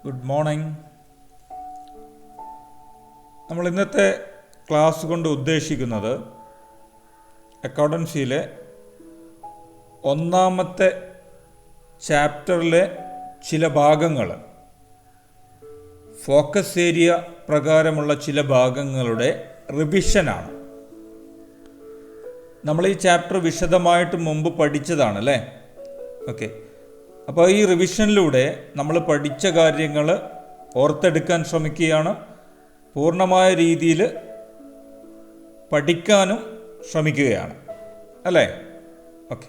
Good morning. നമ്മൾ ഇന്നത്തെ class കൊണ്ട് ഉദ്ദേശിക്കുന്നത് അക്കൗണ്ടൻസിയിലെ ഒന്നാമത്തെ ചാപ്റ്ററിലെ ചില ഭാഗങ്ങൾ, ഫോക്കസ് ഏരിയ പ്രകാരമുള്ള ചില ഭാഗങ്ങളുടെ റിവിഷനാണ്. നമ്മൾ ഈ ചാപ്റ്റർ വിശദമായിട്ട് മുമ്പ് പഠിച്ചതാണ് അല്ലേ? ഓക്കെ. അപ്പോൾ ഈ റിവിഷനിലൂടെ നമ്മൾ പഠിച്ച കാര്യങ്ങൾ ഓർത്തെടുക്കാൻ ശ്രമിക്കുകയാണ്, പൂർണ്ണമായ രീതിയിൽ പഠിക്കാനും ശ്രമിക്കുകയാണ് അല്ലേ? ഓക്കെ.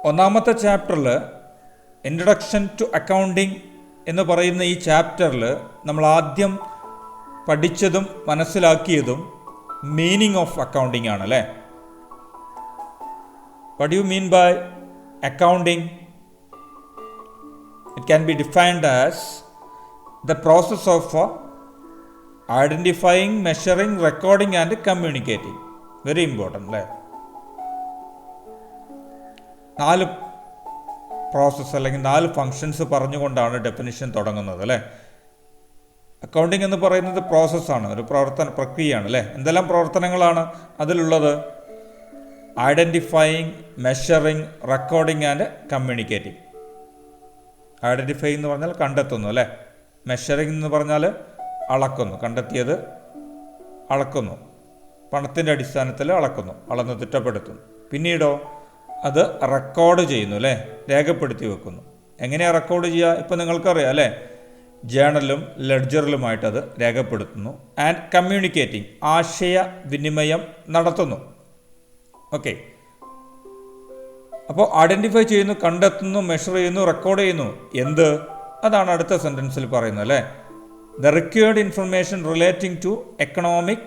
ഒന്നാമത്തെ ചാപ്റ്ററിൽ ഇൻട്രൊഡക്ഷൻ ടു അക്കൗണ്ടിങ് എന്ന് പറയുന്ന ഈ ചാപ്റ്ററിൽ നമ്മൾ ആദ്യം പഠിച്ചതും മനസ്സിലാക്കിയതും മീനിങ് ഓഫ് അക്കൗണ്ടിങ് ആണ് അല്ലേ? What do you mean by accounting? It can be defined as the process of identifying, measuring, recording and communicating. Very important, right? 4 process അല്ലെങ്കിൽ 4 ഫങ്ഷൻസ് പറഞ്ഞുകൊണ്ടാണ് ഡെഫിനിഷൻ തുടങ്ങുന്നത് അല്ലേ? അക്കൗണ്ടിങ് എന്ന് പറയുന്നത് പ്രോസസ്സാണ്, ഒരു പ്രക്രിയയാണ് അല്ലേ? എന്തെല്ലാം പ്രവർത്തനങ്ങളാണ് അതിലുള്ളത്? Identifying, measuring, recording and communicating. Identify എന്ന് പറഞ്ഞാൽ കണ്ടെത്തുന്നു അല്ലേ? മെഷറിങ് എന്ന് പറഞ്ഞാൽ അളക്കുന്നു, കണ്ടെത്തിയത് അളക്കുന്നു, പണത്തിൻ്റെ അടിസ്ഥാനത്തിൽ അളക്കുന്നു, അളന്ന് തിട്ടപ്പെടുത്തുന്നു. പിന്നീടോ അത് റെക്കോർഡ് ചെയ്യുന്നു അല്ലേ? രേഖപ്പെടുത്തി വെക്കുന്നു. എങ്ങനെയാണ് റെക്കോർഡ് ചെയ്യുക? ഇപ്പം നിങ്ങൾക്കറിയാം അല്ലേ? ജേണലും ലെഡ്ജറിലുമായിട്ട് അത് രേഖപ്പെടുത്തുന്നു. ആൻഡ് കമ്മ്യൂണിക്കേറ്റിംഗ്, ആശയവിനിമയം നടത്തുന്നു. ഓക്കെ. അപ്പോൾ ഐഡൻറ്റിഫൈ ചെയ്യുന്നു, കണ്ടെത്തുന്നു, മെഷർ ചെയ്യുന്നു, റെക്കോർഡ് ചെയ്യുന്നു. എന്ത്? അതാണ് അടുത്ത സെൻറ്റൻസിൽ പറയുന്നത് അല്ലേ? The required information relating to economic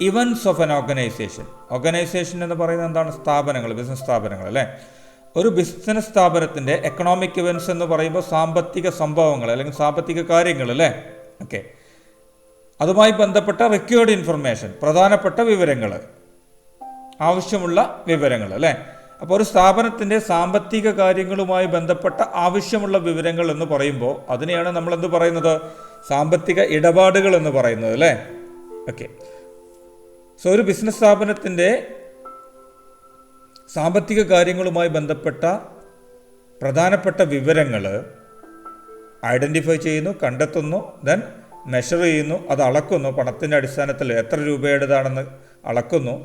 events of an organisation. Organisation എന്ന് പറയുന്നത് എന്താണ്? സ്ഥാപനങ്ങൾ, ബിസിനസ് സ്ഥാപനങ്ങൾ അല്ലേ? ഒരു ബിസിനസ് സ്ഥാപനത്തിൻ്റെ എക്കണോമിക് ഇവൻറ്റ്സ് എന്ന് പറയുമ്പോൾ സാമ്പത്തിക സംഭവങ്ങൾ അല്ലെങ്കിൽ സാമ്പത്തിക കാര്യങ്ങൾ അല്ലേ? ഓക്കെ. അതുമായി ബന്ധപ്പെട്ട റിക്വയർഡ് ഇൻഫർമേഷൻ, പ്രധാനപ്പെട്ട വിവരങ്ങൾ, ആവശ്യമുള്ള വിവരങ്ങൾ അല്ലേ? അപ്പോൾ ഒരു സ്ഥാപനത്തിൻ്റെ സാമ്പത്തിക കാര്യങ്ങളുമായി ബന്ധപ്പെട്ട ആവശ്യമുള്ള വിവരങ്ങൾ എന്ന് പറയുമ്പോൾ അതിനെയാണ് നമ്മൾ എന്ത് പറയുന്നത്? സാമ്പത്തിക ഇടപാടുകൾ എന്ന് പറയുന്നത് അല്ലേ? ഓക്കെ. സോ ഒരു ബിസിനസ് സ്ഥാപനത്തിൻ്റെ സാമ്പത്തിക കാര്യങ്ങളുമായി ബന്ധപ്പെട്ട പ്രധാനപ്പെട്ട വിവരങ്ങൾ ഐഡൻറ്റിഫൈ ചെയ്യുന്നു, കണ്ടെത്തുന്നു, ദെൻ മെഷർ ചെയ്യുന്നു, അത് അളക്കുന്നു, പണത്തിൻ്റെ അടിസ്ഥാനത്തിൽ എത്ര രൂപയുടേതാണെന്ന് അളക്കുന്നു.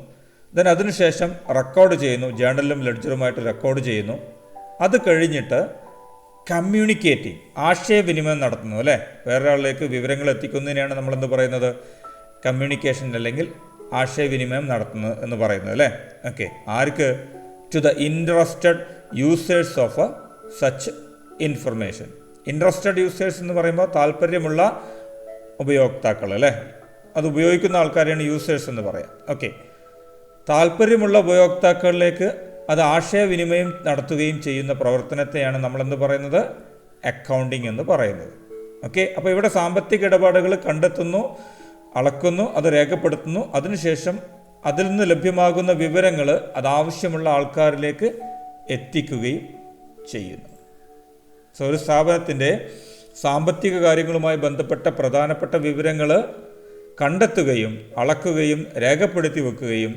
ദെൻ അതിനുശേഷം റെക്കോർഡ് ചെയ്യുന്നു, ജേണലിലും ലെഡ്ജറുമായിട്ട് റെക്കോർഡ് ചെയ്യുന്നു. അത് കഴിഞ്ഞിട്ട് കമ്മ്യൂണിക്കേറ്റിംഗ്, ആശയവിനിമയം നടത്തുന്നു അല്ലേ? വേറൊരാളിലേക്ക് വിവരങ്ങൾ എത്തിക്കുന്നതിനെയാണ് നമ്മളെന്ത് പറയുന്നത്? കമ്മ്യൂണിക്കേഷൻ അല്ലെങ്കിൽ ആശയവിനിമയം നടത്തുന്നത് എന്ന് പറയുന്നത് അല്ലേ? ഓക്കെ. ആർക്ക്? To the interested users of such information. Interested users എന്ന് പറയുമ്പോൾ താല്പര്യമുള്ള ഉപയോക്താക്കൾ അല്ലേ? അത് ഉപയോഗിക്കുന്ന ആൾക്കാരെയാണ് യൂസേഴ്സ് എന്ന് പറയാം. ഓക്കെ. താല്പര്യമുള്ള ഉപയോക്താക്കളിലേക്ക് അത് ആശയവിനിമയം നടത്തുകയും ചെയ്യുന്ന പ്രവർത്തനത്തെയാണ് നമ്മളെന്ത് പറയുന്നത്? അക്കൗണ്ടിങ് എന്ന് പറയുന്നത്. ഓക്കെ. അപ്പോൾ ഇവിടെ സാമ്പത്തിക ഇടപാടുകൾ കണ്ടെത്തുന്നു, അളക്കുന്നു, അത് രേഖപ്പെടുത്തുന്നു. അതിനുശേഷം അതിൽ നിന്ന് ലഭ്യമാകുന്ന വിവരങ്ങൾ അതാവശ്യമുള്ള ആൾക്കാരിലേക്ക് എത്തിക്കുകയും ചെയ്യുന്നു. സോ ഒരു സ്ഥാപനത്തിൻ്റെ സാമ്പത്തിക കാര്യങ്ങളുമായി ബന്ധപ്പെട്ട പ്രധാനപ്പെട്ട വിവരങ്ങൾ കണ്ടെത്തുകയും അളക്കുകയും രേഖപ്പെടുത്തി വെക്കുകയും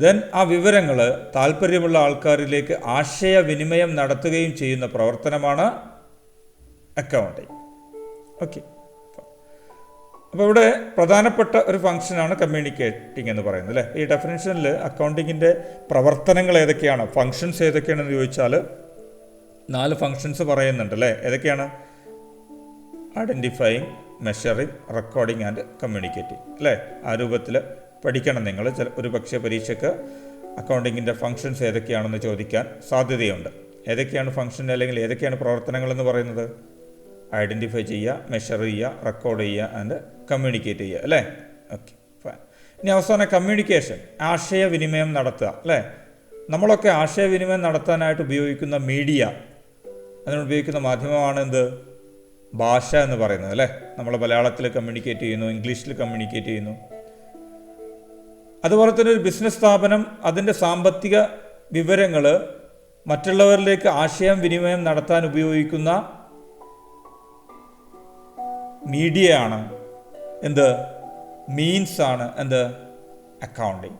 ദെൻ ആ വിവരങ്ങൾ താല്പര്യമുള്ള ആൾക്കാരിലേക്ക് ആശയവിനിമയം നടത്തുകയും ചെയ്യുന്ന പ്രവർത്തനമാണ് അക്കൗണ്ടിങ്. ഓക്കെ. അപ്പോൾ ഇവിടെ പ്രധാനപ്പെട്ട ഒരു ഫംഗ്ഷനാണ് കമ്മ്യൂണിക്കേറ്റിംഗ് എന്ന് പറയുന്നത് അല്ലേ? ഈ ഡെഫിനിഷനിൽ അക്കൗണ്ടിങ്ങിൻ്റെ പ്രവർത്തനങ്ങൾ ഏതൊക്കെയാണ്, ഫങ്ഷൻസ് ഏതൊക്കെയാണെന്ന് ചോദിച്ചാൽ 4 ഫങ്ഷൻസ് പറയുന്നുണ്ട് അല്ലേ? ഏതൊക്കെയാണ്? Identifying, measuring, recording and communicating അല്ലേ? ആ രൂപത്തിൽ പഠിക്കണം നിങ്ങൾ. ഒരു പക്ഷേ പരീക്ഷയ്ക്ക് അക്കൗണ്ടിങ്ങിൻ്റെ ഫങ്ഷൻസ് ഏതൊക്കെയാണെന്ന് ചോദിക്കാൻ സാധ്യതയുണ്ട്. ഏതൊക്കെയാണ് ഫങ്ഷൻ അല്ലെങ്കിൽ ഏതൊക്കെയാണ് പ്രവർത്തനങ്ങളെന്ന് പറയുന്നത്? ഐഡൻറ്റിഫൈ ചെയ്യുക, മെഷർ ചെയ്യുക, റെക്കോർഡ് ചെയ്യുക ആൻഡ് കമ്മ്യൂണിക്കേറ്റ് ചെയ്യുക അല്ലേ? Okay, fine. ഇനി അവസാനം കമ്മ്യൂണിക്കേഷൻ, ആശയവിനിമയം നടത്തുക അല്ലേ? നമ്മളൊക്കെ ആശയവിനിമയം നടത്താനായിട്ട് ഉപയോഗിക്കുന്ന മീഡിയ, അതിനുപയോഗിക്കുന്ന മാധ്യമമാണ് എന്ത്? ഭാഷ എന്ന് പറയുന്നത് അല്ലേ? നമ്മൾ മലയാളത്തിൽ കമ്മ്യൂണിക്കേറ്റ് ചെയ്യുന്നു, ഇംഗ്ലീഷിൽ കമ്മ്യൂണിക്കേറ്റ് ചെയ്യുന്നു. അതുപോലെ തന്നെ ഒരു ബിസിനസ് സ്ഥാപനം അതിൻ്റെ സാമ്പത്തിക വിവരങ്ങൾ മറ്റുള്ളവരിലേക്ക് ആശയവിനിമയം നടത്താൻ ഉപയോഗിക്കുന്ന മീഡിയ ആണ്, എന്ത് മീൻസ് ആണ്, എന്ത് അക്കൗണ്ടിങ്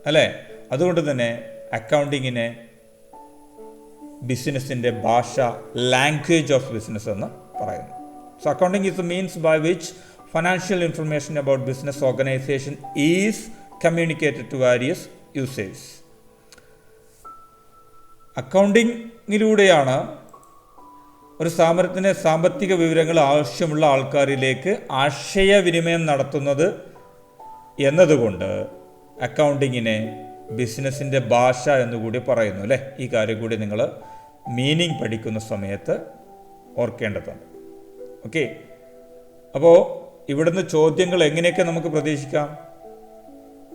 അല്ലേ. അതുകൊണ്ട് തന്നെ അക്കൗണ്ടിങ്ങിനെ ബിസിനസ്സിൻ്റെ ഭാഷ, ലാംഗ്വേജ് ഓഫ് ബിസിനസ് എന്ന് പറയുന്നു. So accounting is the means by which financial information about business organisation is communicated to various users. അക്കൗണ്ടിങ്ങിലൂടെയാണ് ഒരു സ്ഥാപനത്തിന് സാമ്പത്തിക വിവരങ്ങൾ ആവശ്യമുള്ള ആൾക്കാരിലേക്ക് ആശയവിനിമയം നടത്തുന്നത് എന്നതുകൊണ്ട് അക്കൗണ്ടിങ്ങിനെ ബിസിനസ്സിൻ്റെ ഭാഷ എന്നുകൂടി പറയുന്നു അല്ലേ. ഈ കാര്യം കൂടി നിങ്ങൾ മീനിങ് പഠിക്കുന്ന സമയത്ത് ഓർക്കേണ്ടതുണ്ട്. ഓക്കെ, അപ്പോൾ ഇവിടുന്ന് ചോദ്യങ്ങൾ എങ്ങനെയൊക്കെ നമുക്ക് പ്രതീക്ഷിക്കാം?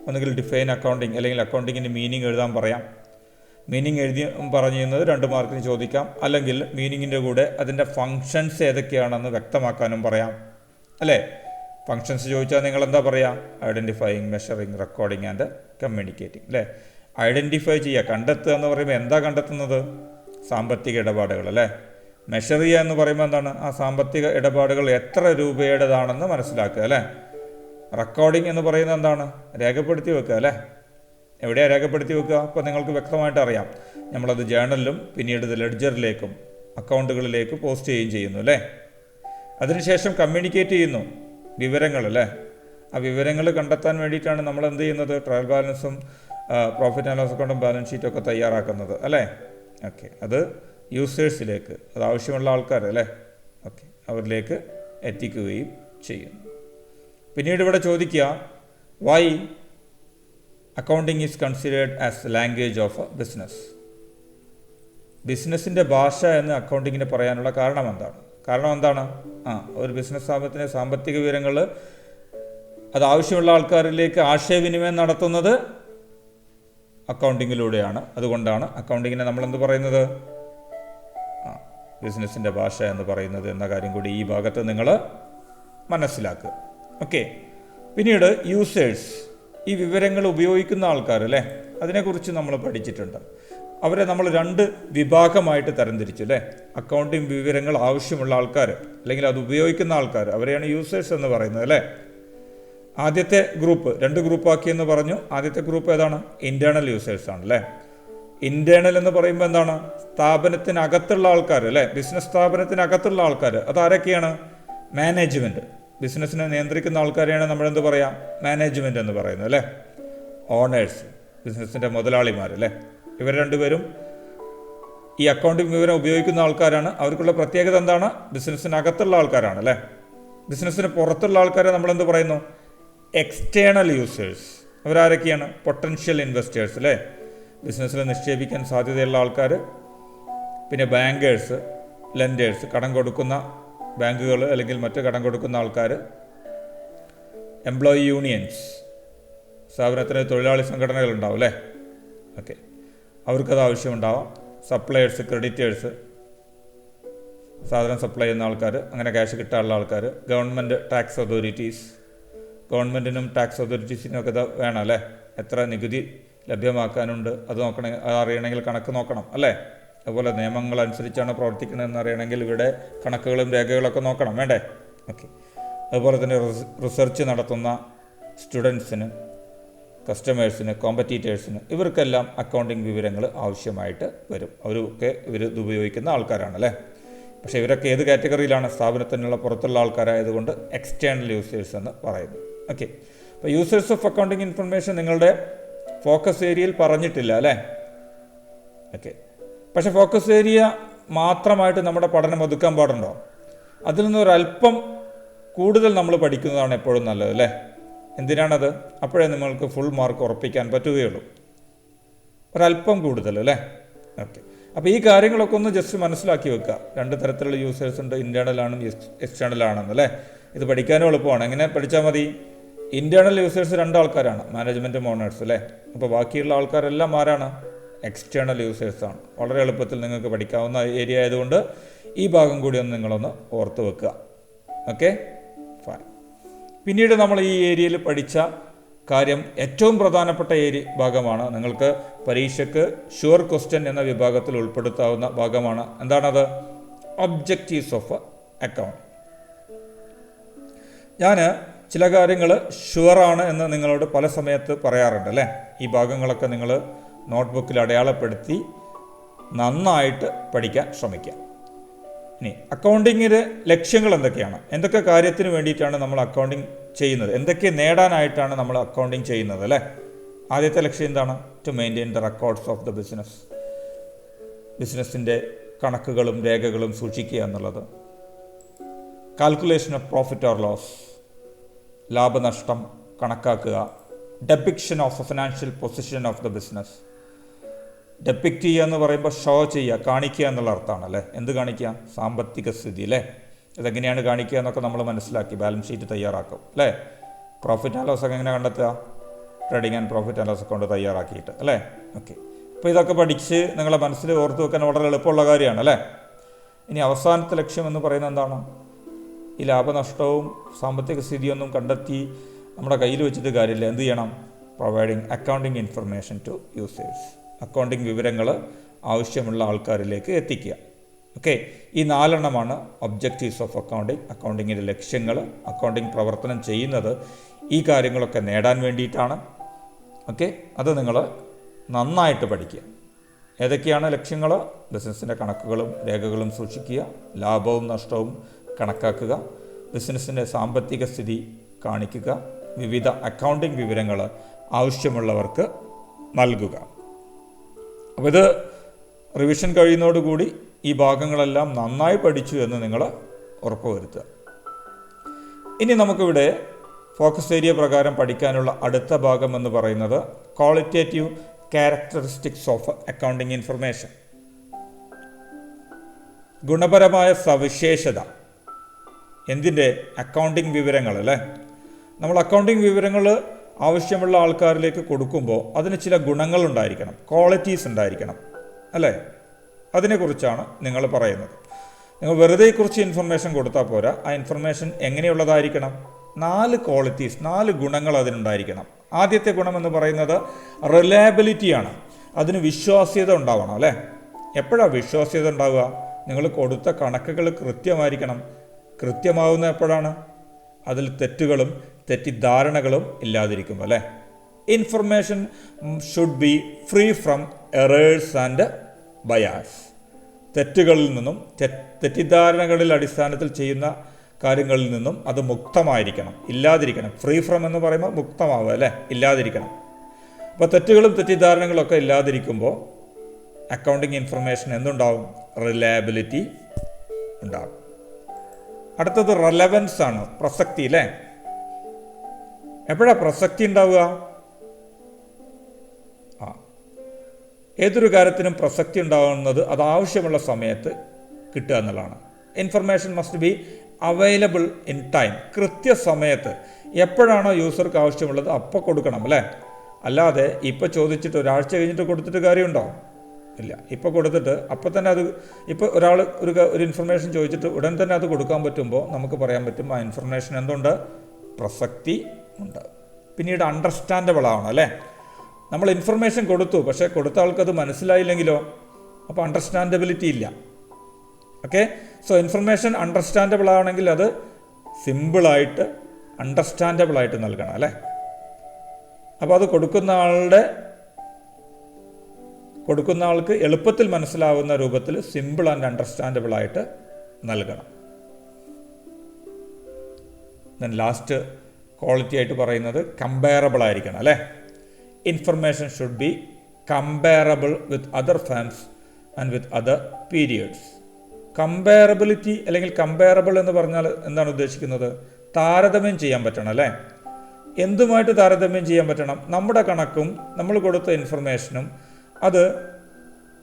ഒന്നുകിൽ ഡിഫൈൻ അക്കൗണ്ടിങ്, അല്ലെങ്കിൽ അക്കൗണ്ടിങ്ങിൻ്റെ മീനിങ് എഴുതാൻ പറയാം. മീനിങ് എഴുതി പറഞ്ഞിരുന്നത് 2 മാർക്കിന് ചോദിക്കാം. അല്ലെങ്കിൽ മീനിങ്ങിൻ്റെ കൂടെ അതിൻ്റെ ഫങ്ഷൻസ് ഏതൊക്കെയാണെന്ന് വ്യക്തമാക്കാനും പറയാം അല്ലേ. ഫങ്ഷൻസ് ചോദിച്ചാൽ നിങ്ങൾ എന്താ പറയുക? Identifying, measuring, recording and communicating അല്ലേ. ഐഡൻറ്റിഫൈ ചെയ്യുക, കണ്ടെത്തുക എന്ന് പറയുമ്പോൾ എന്താ കണ്ടെത്തുന്നത്? സാമ്പത്തിക ഇടപാടുകൾ അല്ലേ. മെഷർ ചെയ്യുക എന്ന് പറയുമ്പോൾ എന്താണ്? ആ സാമ്പത്തിക ഇടപാടുകൾ എത്ര രൂപയുടേതാണെന്ന് മനസ്സിലാക്കുക അല്ലേ. റെക്കോർഡിങ് എന്ന് പറയുന്നത് എന്താണ്? രേഖപ്പെടുത്തി വെക്കുക അല്ലേ. എവിടെയാണ് രേഖപ്പെടുത്തി വെക്കുക? അപ്പോൾ നിങ്ങൾക്ക് വ്യക്തമായിട്ട് അറിയാം. നമ്മളത് ജേണലിലും പിന്നീട് ഇത് ലെഡ്ജറിലേക്കും അക്കൗണ്ടുകളിലേക്ക് പോസ്റ്റ് ചെയ്യുകയും ചെയ്യുന്നു അല്ലേ. അതിനുശേഷം കമ്മ്യൂണിക്കേറ്റ് ചെയ്യുന്നു വിവരങ്ങൾ അല്ലേ. ആ വിവരങ്ങൾ കണ്ടെത്താൻ വേണ്ടിയിട്ടാണ് നമ്മൾ എന്ത് ചെയ്യുന്നത്? ട്രയൽ ബാലൻസും പ്രോഫിറ്റ് ആൻഡ് ലോസ് അക്കൗണ്ടും ബാലൻസ് ഷീറ്റൊക്കെ തയ്യാറാക്കുന്നത് അല്ലേ. ഓക്കെ, അത് യൂസേഴ്സിലേക്ക്, അത് ആവശ്യമുള്ള ആൾക്കാർ അല്ലേ, ഓക്കെ, അവരിലേക്ക് എത്തിക്കുകയും ചെയ്യുന്നു. പിന്നീട് ഇവിടെ ചോദിക്കുക, why accounting is considered as language of business. ബിസിനസ്സിൻ്റെ ഭാഷ എന്ന് അക്കൗണ്ടിങ്ങിന് പറയാനുള്ള കാരണം എന്താണ്? ഒരു ബിസിനസ് സ്ഥാപനത്തിൻ്റെ സാമ്പത്തിക വിവരങ്ങൾ അത് ആവശ്യമുള്ള ആൾക്കാരിലേക്ക് ആശയവിനിമയം നടത്തുന്നത് അക്കൗണ്ടിങ്ങിലൂടെയാണ്. അതുകൊണ്ടാണ് അക്കൗണ്ടിങ്ങിനെ നമ്മളെന്ത് പറയുന്നത്? ബിസിനസ്സിൻ്റെ ഭാഷ എന്ന് പറയുന്നത് എന്ന കാര്യം കൂടി ഈ ഭാഗത്ത് നിങ്ങൾ മനസ്സിലാക്കുക. ഓക്കെ, പിന്നീട് യൂസേഴ്സ്, ഈ വിവരങ്ങൾ ഉപയോഗിക്കുന്ന ആൾക്കാർ അല്ലേ, അതിനെക്കുറിച്ച് നമ്മൾ പഠിച്ചിട്ടുണ്ട്. അവരെ നമ്മൾ 2 വിഭാഗമായിട്ട് തരംതിരിച്ചു അല്ലേ. അക്കൗണ്ടിങ് വിവരങ്ങൾ ആവശ്യമുള്ള ആൾക്കാർ, അല്ലെങ്കിൽ അത് ഉപയോഗിക്കുന്ന ആൾക്കാർ, അവരെയാണ് യൂസേഴ്സ് എന്ന് പറയുന്നത് അല്ലേ. ആദ്യത്തെ ഗ്രൂപ്പ് 2 ഗ്രൂപ്പാക്കിയെന്ന് പറഞ്ഞു. ആദ്യത്തെ ഗ്രൂപ്പ് ഏതാണ്? ഇൻറ്റേർണൽ യൂസേഴ്സ് ആണ് അല്ലേ. ഇൻറ്റേർണൽ എന്ന് പറയുമ്പോൾ എന്താണ്? സ്ഥാപനത്തിനകത്തുള്ള ആൾക്കാർ അല്ലേ. ബിസിനസ് സ്ഥാപനത്തിനകത്തുള്ള ആൾക്കാർ, അതാരൊക്കെയാണ്? മാനേജ്മെൻറ്റ്, ബിസിനസ്സിനെ നിയന്ത്രിക്കുന്ന ആൾക്കാരെയാണ് നമ്മളെന്ത് പറയാം? മാനേജ്മെൻറ്റ് എന്ന് പറയുന്നത് അല്ലേ. ഓണേഴ്സ്, ബിസിനസ്സിൻ്റെ മുതലാളിമാർ അല്ലേ. ഇവർ 2 പേരും ഈ അക്കൗണ്ടിങ് വിവരം ഉപയോഗിക്കുന്ന ആൾക്കാരാണ്. അവർക്കുള്ള പ്രത്യേകത എന്താണ്? ബിസിനസ്സിനകത്തുള്ള ആൾക്കാരാണ് അല്ലേ. ബിസിനസ്സിന് പുറത്തുള്ള ആൾക്കാരെ നമ്മളെന്ത് പറയുന്നു? External users. അവരാരൊക്കെയാണ്? പൊട്ടൻഷ്യൽ ഇൻവെസ്റ്റേഴ്സ് അല്ലേ, ബിസിനസ്സിൽ നിക്ഷേപിക്കാൻ സാധ്യതയുള്ള ആൾക്കാർ. പിന്നെ ബാങ്കേഴ്സ്, ലെൻഡേഴ്സ്, കടം കൊടുക്കുന്ന ബാങ്കുകൾ അല്ലെങ്കിൽ മറ്റ് കടം കൊടുക്കുന്ന ആൾക്കാർ. എംപ്ലോയി യൂണിയൻസ്, സ്ഥാപനത്തിന് തൊഴിലാളി സംഘടനകൾ ഉണ്ടാവും അല്ലേ. ഓക്കെ, അവർക്കത് ആവശ്യമുണ്ടാവാം. സപ്ലയേഴ്സ്, ക്രെഡിറ്റേഴ്സ്, സാധനം സപ്ലൈ ചെയ്യുന്ന ആൾക്കാർ, അങ്ങനെ ക്യാഷ് കിട്ടാനുള്ള ആൾക്കാർ. ഗവൺമെൻറ് ടാക്സ് അതോറിറ്റീസ്, ഗവൺമെൻറ്റിനും ടാക്സ് അതോറിറ്റീസിനും ഒക്കെ ഇത് വേണം അല്ലേ. എത്ര നികുതി ലഭ്യമാക്കാനുണ്ട് അത് നോക്കണേ, അത് അറിയണമെങ്കിൽ കണക്ക് നോക്കണം അല്ലേ. അതുപോലെ നിയമങ്ങൾ അനുസരിച്ചാണ് പ്രവർത്തിക്കുന്നതെന്ന് അറിയണമെങ്കിൽ ഇവിടെ കണക്കുകളും രേഖകളൊക്കെ നോക്കണം വേണ്ടേ. ഓക്കെ, അതുപോലെ തന്നെ റിസർച്ച് നടത്തുന്ന സ്റ്റുഡൻസിന്, കസ്റ്റമേഴ്സിന്, കോമ്പറ്റീറ്റേഴ്സിന്, ഇവർക്കെല്ലാം അക്കൗണ്ടിങ് വിവരങ്ങൾ ആവശ്യമായിട്ട് വരും. അവരൊക്കെ ഇത് ഉപയോഗിക്കുന്ന ആൾക്കാരാണ് അല്ലേ. പക്ഷേ ഇവരൊക്കെ ഏത് കാറ്റഗറിയിലാണ്? സ്ഥാപനത്തിനുള്ള പുറത്തുള്ള ആൾക്കാരായതുകൊണ്ട് എക്സ്റ്റേണൽ യൂസേഴ്സ് എന്ന് പറയുന്നു. ഓക്കെ, അപ്പോൾ യൂസേഴ്സ് ഓഫ് അക്കൗണ്ടിങ് ഇൻഫർമേഷൻ നിങ്ങളുടെ ഫോക്കസ് ഏരിയയിൽ പറഞ്ഞിട്ടില്ല അല്ലേ. ഓക്കെ, പക്ഷേ ഫോക്കസ് ഏരിയ മാത്രമായിട്ട് നമ്മുടെ പഠനം ഒതുക്കാൻ പാടുണ്ടോ? അതിൽ നിന്നൊരല്പം കൂടുതൽ നമ്മൾ പഠിക്കുന്നതാണ് എപ്പോഴും നല്ലത് അല്ലേ. എന്തിനാണത്? അപ്പോഴേ നിങ്ങൾക്ക് ഫുൾ മാർക്ക് ഉറപ്പിക്കാൻ പറ്റുകയുള്ളൂ. ഒരല്പം കൂടുതൽ അല്ലേ. ഓക്കെ, അപ്പോൾ ഈ കാര്യങ്ങളൊക്കെ ഒന്ന് ജസ്റ്റ് മനസ്സിലാക്കി വെക്കുക. 2 തരത്തിലുള്ള യൂസേഴ്സ് ഉണ്ട്, ഇൻറ്റേർണൽ ആണെന്നും എക്സ്റ്റേണൽ ആണെന്നും അല്ലേ. ഇത് പഠിക്കാനും എളുപ്പമാണ്. എങ്ങനെ പഠിച്ചാൽ മതി? ഇൻറ്റേർണൽ യൂസേഴ്സ് 2 ആൾക്കാരാണ്, മാനേജ്മെൻറ്റും ഓണേഴ്സ് അല്ലേ. അപ്പോൾ ബാക്കിയുള്ള ആൾക്കാരെല്ലാം ആരാണ്? എക്സ്റ്റേണൽ യൂസേഴ്സാണ്. വളരെ എളുപ്പത്തിൽ നിങ്ങൾക്ക് പഠിക്കാവുന്ന ഏരിയ ആയതുകൊണ്ട് ഈ ഭാഗം കൂടി ഒന്ന് നിങ്ങളൊന്ന് ഓർത്ത് വെക്കുക. Okay, fine. പിന്നീട് നമ്മൾ ഈ ഏരിയയിൽ പഠിച്ച കാര്യം ഏറ്റവും പ്രധാനപ്പെട്ട ഭാഗമാണ്. നിങ്ങൾക്ക് പരീക്ഷയ്ക്ക് ഷുവർ ക്വസ്റ്റ്യൻ എന്ന വിഭാഗത്തിൽ ഉൾപ്പെടുത്താവുന്ന ഭാഗമാണ്. എന്താണത്? Objectives of account. ഞാൻ ചില കാര്യങ്ങൾ ഷുവറാണ് എന്ന് നിങ്ങളോട് പല സമയത്ത് പറയാറുണ്ട് അല്ലേ. ഈ ഭാഗങ്ങളൊക്കെ നിങ്ങൾ നോട്ട്ബുക്കിൽ അടയാളപ്പെടുത്തി നന്നായിട്ട് പഠിക്കാൻ ശ്രമിക്കുക. ഇനി അക്കൗണ്ടിങ്ങിൻ്റെ ലക്ഷ്യങ്ങൾ എന്തൊക്കെയാണ്? എന്തൊക്കെ കാര്യത്തിന് വേണ്ടിയിട്ടാണ് നമ്മൾ അക്കൗണ്ടിങ് ചെയ്യുന്നത്? എന്തൊക്കെ നേടാനായിട്ടാണ് നമ്മൾ അക്കൗണ്ടിങ് ചെയ്യുന്നത് അല്ലേ? ആദ്യത്തെ ലക്ഷ്യം എന്താണ്? To maintain the records of the business. ബിസിനസ്സിൻ്റെ കണക്കുകളും രേഖകളും സൂക്ഷിക്കുക എന്നുള്ളത്. Calculation of profit or loss, ലാഭനഷ്ടം കണക്കാക്കുക. Depiction of a financial position of the business. Depict ചെയ്യുക എന്ന് പറയുമ്പോൾ ഷോ ചെയ്യുക, കാണിക്കുക എന്നുള്ള അർത്ഥമാണ് അല്ലേ. എന്ത് കാണിക്കുക? സാമ്പത്തിക സ്ഥിതി അല്ലേ. ഇതെങ്ങനെയാണ് കാണിക്കുക എന്നൊക്കെ നമ്മൾ മനസ്സിലാക്കി ബാലൻസ് ഷീറ്റ് തയ്യാറാക്കും അല്ലേ. പ്രോഫിറ്റ് ആൻഡ് ലോസ് ഒക്കെ എങ്ങനെ കണ്ടെത്തുക? Trading and profit and loss account തയ്യാറാക്കിയിട്ട് അല്ലേ. ഓക്കെ, അപ്പോൾ ഇതൊക്കെ പഠിച്ച് നിങ്ങളെ മനസ്സിൽ ഓർത്ത് വെക്കാൻ വളരെ എളുപ്പമുള്ള കാര്യമാണ് അല്ലേ. ഇനി അവസാനത്തെ ലക്ഷ്യം എന്ന് പറയുന്നത് എന്താണ്? ഈ ലാഭനഷ്ടവും സാമ്പത്തിക സ്ഥിതിയൊന്നും കണ്ടെത്തി നമ്മുടെ കയ്യിൽ വെച്ചിട്ട് കാര്യമില്ല. എന്ത് ചെയ്യണം? Providing accounting information to users. Accounting വിവരങ്ങൾ ആവശ്യമുള്ള ആൾക്കാരിലേക്ക് എത്തിക്കുക. ഓക്കെ, ഈ 4 ഒബ്ജക്റ്റീവ്സ് ഓഫ് അക്കൗണ്ടിങ്. അക്കൗണ്ടിങ്ങിൻ്റെ ലക്ഷ്യങ്ങൾ. അക്കൗണ്ടിങ് പ്രവർത്തനം ചെയ്യുന്നത് ഈ കാര്യങ്ങളൊക്കെ നേടാൻ വേണ്ടിയിട്ടാണ്. ഓക്കെ, അത് നിങ്ങൾ നന്നായിട്ട് പഠിക്കുക. ഏതൊക്കെയാണ് ലക്ഷ്യങ്ങൾ? ബിസിനസ്സിൻ്റെ കണക്കുകളും രേഖകളും സൂക്ഷിക്കുക, ലാഭവും നഷ്ടവും കണക്കാക്കുക, ബിസിനസ്സിൻ്റെ സാമ്പത്തിക സ്ഥിതി കാണിക്കുക, വിവിധ അക്കൗണ്ടിങ് വിവരങ്ങൾ ആവശ്യമുള്ളവർക്ക് നൽകുക. അപ്പോൾ ഇത് റിവിഷൻ കഴിയുന്നതോടുകൂടി ഈ ഭാഗങ്ങളെല്ലാം നന്നായി പഠിച്ചു എന്ന് നിങ്ങൾ ഉറപ്പുവരുത്തുക. ഇനി നമുക്കിവിടെ ഫോക്കസ് ഏരിയ പ്രകാരം പഠിക്കാനുള്ള അടുത്ത ഭാഗം എന്ന് പറയുന്നത് qualitative characteristics of accounting information. ഗുണപരമായ സവിശേഷത എന്തിൻ്റെ? അക്കൗണ്ടിങ് വിവരങ്ങൾ അല്ലേ. നമ്മൾ അക്കൗണ്ടിങ് വിവരങ്ങൾ ആവശ്യമുള്ള ആൾക്കാരിലേക്ക് കൊടുക്കുമ്പോൾ അതിന് ചില ഗുണങ്ങളുണ്ടായിരിക്കണം, ക്വാളിറ്റീസ് ഉണ്ടായിരിക്കണം അല്ലേ. അതിനെക്കുറിച്ചാണ് നിങ്ങൾ പറയുന്നത്. നിങ്ങൾ വെറുതെ കുറച്ച് ഇൻഫർമേഷൻ കൊടുത്താൽ പോരാ. ആ ഇൻഫർമേഷൻ എങ്ങനെയുള്ളതായിരിക്കണം? 4 ക്വാളിറ്റീസ്, 4 ഗുണങ്ങൾ അതിനുണ്ടായിരിക്കണം. ആദ്യത്തെ ഗുണമെന്ന് പറയുന്നത് റിലയബിലിറ്റിയാണ്. അതിന് വിശ്വാസ്യത ഉണ്ടാവണം അല്ലേ. എപ്പോഴാണ് വിശ്വാസ്യത ഉണ്ടാവുക? നിങ്ങൾ കൊടുത്ത കണക്കുകൾ കൃത്യമായിരിക്കണം. കൃത്യമാവുന്ന എപ്പോഴാണ്? അതിൽ തെറ്റുകളും തെറ്റിദ്ധാരണകളും ഇല്ലാതിരിക്കും അല്ലേ. Information should be free from errors and bias. തെറ്റുകളിൽ നിന്നും തെറ്റിദ്ധാരണകളിൽ അടിസ്ഥാനത്തിൽ ചെയ്യുന്ന കാര്യങ്ങളിൽ നിന്നും അത് മുക്തമായിരിക്കണം, ഇല്ലാതിരിക്കണം. ഫ്രീ ഫ്രം എന്ന് പറയുമ്പോൾ മുക്തമാവുക അല്ലേ, ഇല്ലാതിരിക്കണം. അപ്പോൾ തെറ്റുകളും തെറ്റിദ്ധാരണകളൊക്കെ ഇല്ലാതിരിക്കുമ്പോൾ അക്കൗണ്ടിങ് ഇൻഫർമേഷൻ എന്തുണ്ടാവും? റിലയബിലിറ്റി ഉണ്ടാകും. അടുത്തത് റെലവൻസ് ആണ്, പ്രസക്തി അല്ലേ. എപ്പോഴാണ് പ്രസക്തി ഉണ്ടാവുക? ഏതൊരു കാര്യത്തിനും പ്രസക്തി ഉണ്ടാകുന്നത് അത് ആവശ്യമുള്ള സമയത്ത് കിട്ടുക എന്നുള്ളതാണ്. Information must be available in time. കൃത്യസമയത്ത് എപ്പോഴാണോ യൂസർക്ക് ആവശ്യമുള്ളത് അപ്പോൾ കൊടുക്കണം അല്ലേ. അല്ലാതെ ഇപ്പോൾ ചോദിച്ചിട്ട് ഒരാഴ്ച കഴിഞ്ഞിട്ട് കൊടുത്തിട്ട് കാര്യമുണ്ടോ? ഇല്ല. ഇപ്പോൾ കൊടുത്തിട്ട് അപ്പോൾ തന്നെ അത്, ഇപ്പോൾ ഒരാൾ ഒരു ഇൻഫർമേഷൻ ചോദിച്ചിട്ട് ഉടൻ തന്നെ അത് കൊടുക്കാൻ പറ്റുമ്പോൾ നമുക്ക് പറയാൻ പറ്റും ആ ഇൻഫർമേഷൻ എന്തുണ്ട്? പ്രസക്തി ഉണ്ട്. പിന്നീട് അണ്ടർസ്റ്റാൻഡബിൾ ആവണം അല്ലേ. നമ്മൾ ഇൻഫർമേഷൻ കൊടുത്തു, പക്ഷേ കൊടുത്ത ആൾക്കത് മനസ്സിലായില്ലെങ്കിലോ? അപ്പോൾ അണ്ടർസ്റ്റാൻഡബിലിറ്റി ഇല്ല. ഓക്കെ, സോ ഇൻഫർമേഷൻ അണ്ടർസ്റ്റാൻഡബിൾ ആവണമെങ്കിൽ അത് സിമ്പിളായിട്ട് അണ്ടർസ്റ്റാൻഡബിളായിട്ട് നൽകണം അല്ലേ. അപ്പോൾ അത് കൊടുക്കുന്ന ആൾക്ക് എളുപ്പത്തിൽ മനസ്സിലാവുന്ന രൂപത്തിൽ സിമ്പിൾ ആൻഡ് അണ്ടർസ്റ്റാൻഡബിൾ ആയിട്ട് നൽകണം. ദെൻ ലാസ്റ്റ് ക്വാളിറ്റി ആയിട്ട് പറയുന്നത് കമ്പയറബിൾ ആയിരിക്കണം അല്ലേ. Information should be comparable with other firms and with other periods. Comparability അല്ലെങ്കിൽ കമ്പയറബിൾ എന്ന് പറഞ്ഞാൽ എന്താണ് ഉദ്ദേശിക്കുന്നത്? താരതമ്യം ചെയ്യാൻ പറ്റണം അല്ലേ. എന്തുമായിട്ട് താരതമ്യം ചെയ്യാൻ പറ്റണം? നമ്മുടെ കണക്കും നമ്മൾ കൊടുത്ത ഇൻഫർമേഷനും അത്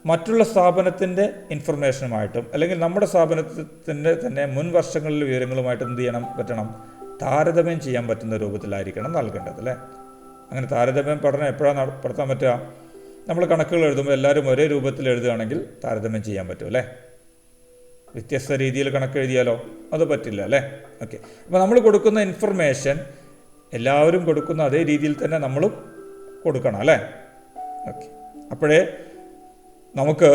മറ്റുള്ള സ്ഥാപനത്തിൻ്റെ ഇൻഫർമേഷനുമായിട്ടും അല്ലെങ്കിൽ നമ്മുടെ സ്ഥാപനത്തിൻ്റെ തന്നെ മുൻ വർഷങ്ങളിലെ വിവരങ്ങളുമായിട്ട് എന്ത് ചെയ്യണം പറ്റണം? താരതമ്യം ചെയ്യാൻ പറ്റുന്ന രൂപത്തിലായിരിക്കണം നൽകേണ്ടത് അല്ലേ. അങ്ങനെ താരതമ്യം പഠനം എപ്പോഴാണ് നടത്താൻ പറ്റുക? നമ്മൾ കണക്കുകൾ എഴുതുമ്പോൾ എല്ലാവരും ഒരേ രൂപത്തിൽ എഴുതുകയാണെങ്കിൽ താരതമ്യം ചെയ്യാൻ പറ്റും അല്ലേ. വ്യത്യസ്ത രീതിയിൽ കണക്ക് എഴുതിയാലോ? അത് പറ്റില്ല അല്ലേ. ഓക്കെ, അപ്പോൾ നമ്മൾ കൊടുക്കുന്ന ഇൻഫർമേഷൻ എല്ലാവരും കൊടുക്കുന്ന അതേ രീതിയിൽ തന്നെ നമ്മളും കൊടുക്കണം അല്ലേ. ഓക്കെ, അപ്പോഴേ നമുക്ക്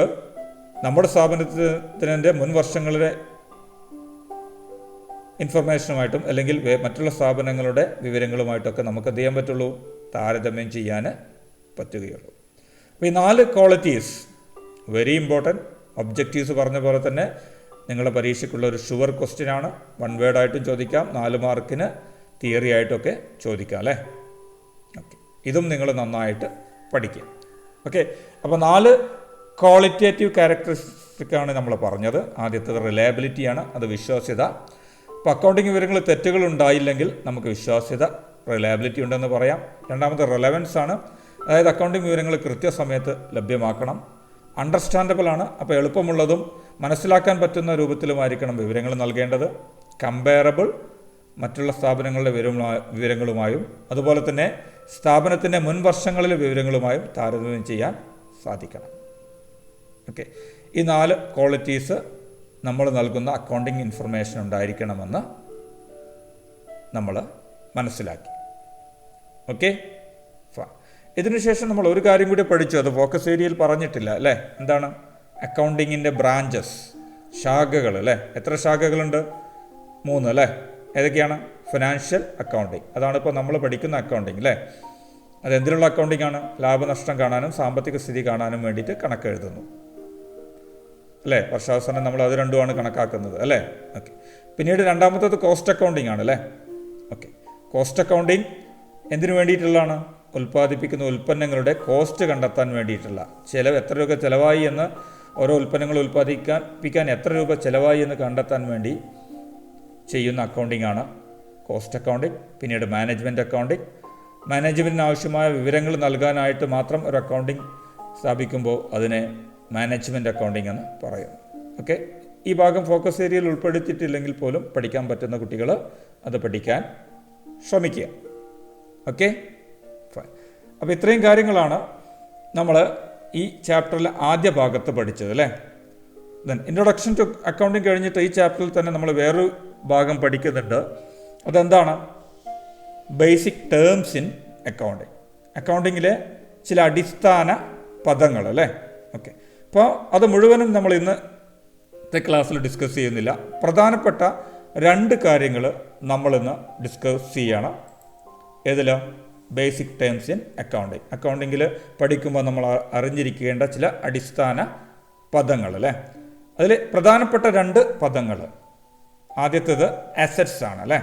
നമ്മുടെ സ്ഥാപനത്തിൻ്റെ മുൻ വർഷങ്ങളിലെ ഇൻഫർമേഷനുമായിട്ടും അല്ലെങ്കിൽ മറ്റുള്ള സ്ഥാപനങ്ങളുടെ വിവരങ്ങളുമായിട്ടൊക്കെ നമുക്ക് എന്ത് ചെയ്യാൻ പറ്റുള്ളൂ, താരതമ്യം ചെയ്യാൻ പറ്റുകയുള്ളൂ. അപ്പോൾ ഈ 4 ക്വാളിറ്റീസ് വെരി ഇമ്പോർട്ടൻറ്റ്. ഒബ്ജക്റ്റീവ്സ് പറഞ്ഞ പോലെ തന്നെ നിങ്ങളുടെ പരീക്ഷയ്ക്കുള്ള ഒരു ഷുവർ ക്വസ്റ്റ്യനാണ്. 1 വേർഡായിട്ടും ചോദിക്കാം, 4 മാർക്കിന് തിയറി ആയിട്ടൊക്കെ ചോദിക്കാം അല്ലേ. ഓക്കെ, ഇതും നിങ്ങൾ നന്നായിട്ട് പഠിക്കുക. ഓക്കെ, അപ്പോൾ 4 ക്വാളിറ്റേറ്റീവ് ക്യാരക്ടറിസ്റ്റിക്കാണ് നമ്മൾ പറഞ്ഞത്. ആദ്യത്തേത് റിലയബിലിറ്റിയാണ്, അത് വിശ്വാസ്യത. അപ്പോൾ അക്കൗണ്ടിങ് വിവരങ്ങൾ തെറ്റുകൾ ഉണ്ടായില്ലെങ്കിൽ നമുക്ക് വിശ്വാസ്യത, റിലയബിലിറ്റി ഉണ്ടെന്ന് പറയാം. രണ്ടാമത്തെ റെലവൻസ് ആണ്, അതായത് അക്കൗണ്ടിങ് വിവരങ്ങൾ കൃത്യസമയത്ത് ലഭ്യമാക്കണം. അണ്ടർസ്റ്റാൻഡബിൾ ആണ്, അപ്പോൾ എളുപ്പമുള്ളതും മനസ്സിലാക്കാൻ പറ്റുന്ന രൂപത്തിലുമായിരിക്കണം വിവരങ്ങൾ നൽകേണ്ടത്. കമ്പയറബിൾ, മറ്റുള്ള സ്ഥാപനങ്ങളുടെ വിവരങ്ങളുമായും അതുപോലെ തന്നെ സ്ഥാപനത്തിൻ്റെ മുൻ വർഷങ്ങളിലെ വിവരങ്ങളുമായും താരതമ്യം ചെയ്യാൻ സാധിക്കണം. ഓക്കെ, ഈ 4 ക്വാളിറ്റീസ് നമ്മൾ നൽകുന്ന അക്കൗണ്ടിങ് ഇൻഫർമേഷൻ ഉണ്ടായിരിക്കണമെന്ന് നമ്മൾ മനസ്സിലാക്കി. ഓക്കെ, ഇതിനുശേഷം നമ്മൾ ഒരു കാര്യം കൂടി പഠിച്ചു, അത് ഫോക്കസ് ഏരിയയിൽ പറഞ്ഞിട്ടില്ല അല്ലേ. എന്താണ്? അക്കൗണ്ടിങ്ങിൻ്റെ ബ്രാഞ്ചസ്, ശാഖകൾ അല്ലേ. എത്ര ശാഖകളുണ്ട്? 3 അല്ലേ. ഏതൊക്കെയാണ്? ഫിനാൻഷ്യൽ അക്കൗണ്ടിങ്, അതാണ് ഇപ്പോൾ നമ്മൾ പഠിക്കുന്ന അക്കൗണ്ടിങ് അല്ലേ. അതെന്തിനുള്ള അക്കൗണ്ടിങ് ആണ്? ലാഭനഷ്ടം കാണാനും സാമ്പത്തിക സ്ഥിതി കാണാനും വേണ്ടിയിട്ട് കണക്കെഴുതുന്നു അല്ലേ. വർഷാവസാനം നമ്മൾ അത് രണ്ടുമാണ് കണക്കാക്കുന്നത് അല്ലേ. ഓക്കെ, പിന്നീട് രണ്ടാമത്തേത് കോസ്റ്റ് അക്കൗണ്ടിങ് ആണ് അല്ലേ. ഓക്കെ, കോസ്റ്റ് അക്കൗണ്ടിങ് എന്തിനു വേണ്ടിയിട്ടുള്ളതാണ്? ഉൽപ്പാദിപ്പിക്കുന്ന ഉൽപ്പന്നങ്ങളുടെ കോസ്റ്റ് കണ്ടെത്താൻ വേണ്ടിയിട്ടുള്ള ചിലവ്, എത്ര രൂപ ചിലവായി എന്ന്, ഓരോ ഉൽപ്പന്നങ്ങൾ ഉൽപ്പാദിപ്പിക്കാൻ എത്ര രൂപ ചിലവായി എന്ന് കണ്ടെത്താൻ വേണ്ടി ചെയ്യുന്ന അക്കൗണ്ടിങ് ആണ് കോസ്റ്റ് അക്കൗണ്ടിങ്. പിന്നീട് മാനേജ്മെൻറ്റ് അക്കൗണ്ടിങ്, മാനേജ്മെൻറ്റിന് ആവശ്യമായ വിവരങ്ങൾ നൽകാനായിട്ട് മാത്രം ഒരു അക്കൗണ്ടിങ് സ്ഥാപിക്കുമ്പോൾ അതിനെ മാനേജ്മെൻറ്റ് അക്കൗണ്ടിങ് എന്ന് പറയുന്നു. ഓക്കെ, ഈ ഭാഗം ഫോക്കസ് ഏരിയയിൽ ഉൾപ്പെടുത്തിയിട്ടില്ലെങ്കിൽ പോലും പഠിക്കാൻ പറ്റുന്ന കുട്ടികൾ അത് പഠിക്കാൻ ശ്രമിക്കുക. Okay, fine. അപ്പോൾ ഇത്രയും കാര്യങ്ങളാണ് നമ്മൾ ഈ ചാപ്റ്ററിലെ ആദ്യ ഭാഗത്ത് പഠിച്ചത് അല്ലേ. ദെൻ ഇൻട്രൊഡക്ഷൻ ടു അക്കൗണ്ടിങ് കഴിഞ്ഞിട്ട് ഈ ചാപ്റ്ററിൽ തന്നെ നമ്മൾ വേറൊരു ഭാഗം പഠിക്കുന്നുണ്ട്. അതെന്താണ്? ബേസിക് ടേംസ് ഇൻ അക്കൗണ്ടിങ്, അക്കൗണ്ടിങ്ങിലെ ചില അടിസ്ഥാന പദങ്ങൾ അല്ലേ. ഓക്കെ, അപ്പോൾ അത് മുഴുവനും നമ്മൾ ഇന്നത്തെ ക്ലാസ്സിൽ ഡിസ്കസ് ചെയ്യുന്നില്ല. പ്രധാനപ്പെട്ട 2 കാര്യങ്ങൾ നമ്മളിന്ന് ഡിസ്കസ് ചെയ്യണം. ഏതിൽ? Basic terms in accounting. അക്കൗണ്ടിങ്ങിൽ പഠിക്കുമ്പോൾ നമ്മൾ അറിഞ്ഞിരിക്കേണ്ട ചില അടിസ്ഥാന പദങ്ങൾ അല്ലേ. അതിൽ പ്രധാനപ്പെട്ട 2 പദങ്ങൾ, ആദ്യത്തേത് അസറ്റ്സ് ആണ് അല്ലേ.